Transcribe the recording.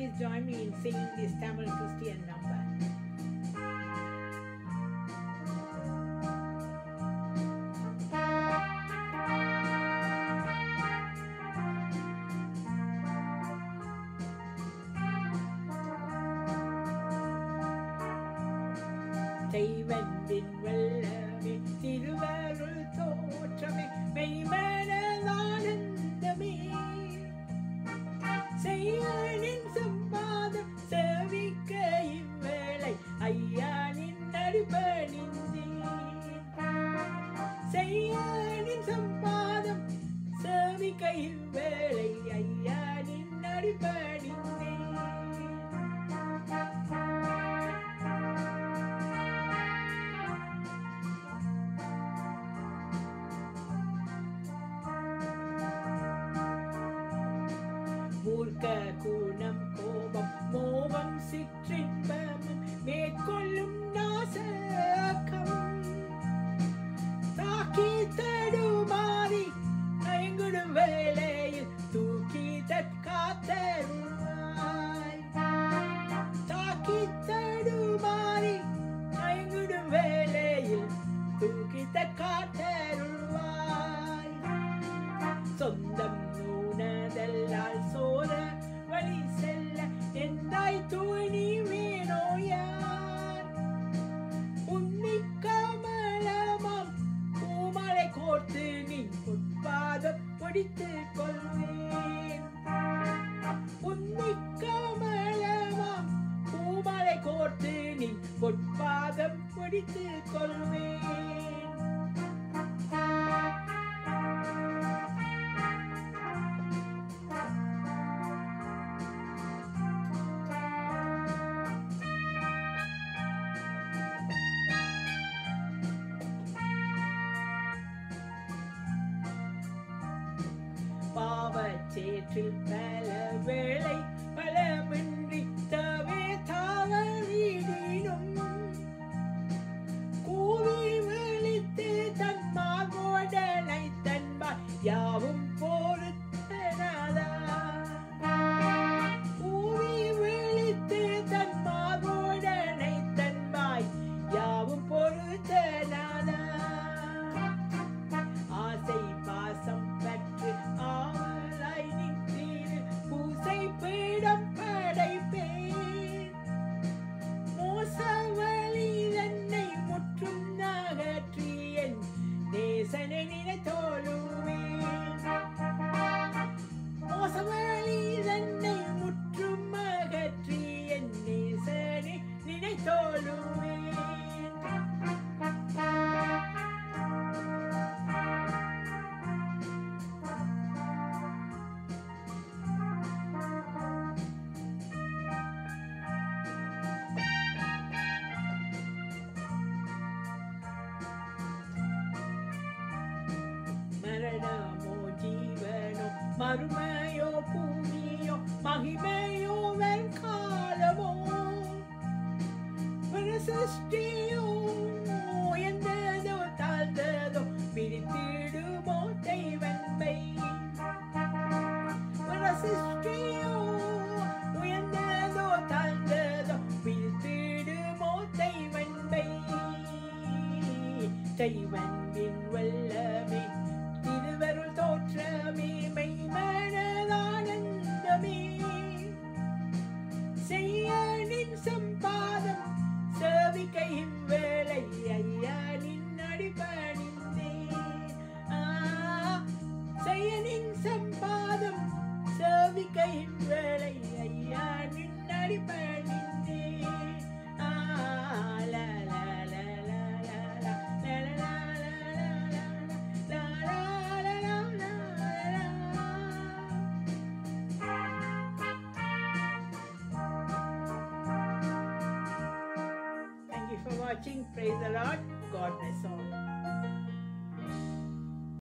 please join me in singing this Tamil Christian number. தெய்வத்தின் வல்லமே திருவருள் தோற்றமே மெய்மனதானந்தமே செய்யனின் சம்பாதம் சேவிக்க இவ்வேளை ஐயானின் அடிபணிந்தேன் செய்யனின் சம்பாதம் சேவிக்க இவ்வேளை ஐயானின் அடிபணிந்தேன் மூர்க்க குணம் கோபம் மோகம் சிற்றின்பமும் மேற்கொள்ளும் நாசகம் தாக்கி தடுமாறி தயங்குடும் வேளையில் தூக்கி தற்காத்தருள்வாய் தாக்கி தடுமாறி தயங்குடும் வேளையில் தூக்கி தற்காத்தருள்வாய் சொந்தம் உனதல்லால் சோர வழி செல்ல எந்தாய் தூணி வேணோ யார் உன்னி கமலமாம் பூமலை கோர்த்து நீ பொற்பாதம் பிடித்துக் கொள்வேன் உன்னி கமலமாம் பூமலை கோர்த்து நீ பொற்பாதம் பிடித்துக் கொள்வேன் பாவச்சேற்றில் பல வேளை பலமின்றி தவே தாவறிடினும் கூவி விழித்து தன் மார்போடனை தன்பாய் யாவும் பொறுத்தனதா கூவி விழித்து தன் மார்போடனை தன்பாய் யாவும் பொறுத்தனதா ஆசை பாசம் பற்று ஆவலாய் நின்றீர் பூசை பீடம் படைப்பேன் மோசவழி தன்னை முற்றும் நகற்றி என் நேசனை நினைத்தோழுவேன் மோசவழி தன்னை முற்றும் அகற்றி என் நேசனை நினைத்தோழுவேன் மரணமோ ஜீவனோ மறுமையோ பூமியோ மகிமையோ வெண்காலமோ சிருஷ்டியோ உயர்ந்ததோ தாழ்ந்ததோ பிரித்திடுமோ தெய்வன்பை சிருஷ்டியோ உயர்ந்ததோ தாழ்ந்ததோ பிரித்திடுமோ தெய்வன்பை தெய்வன்பின் வல்லமே திருவருள் தோற்றமே மெய்மனதானந்தமே செய்யனின் சம்பாதம் சேவிக்க இவ்வேளை ஐயானின் அடிபணிந்தேன் செய்யனின் சம்பாதம் சேவிக்க இவ்வேளை ஐயானின் அடிபணிந்தேன் Thank you for watching. Praise the Lord. God bless all.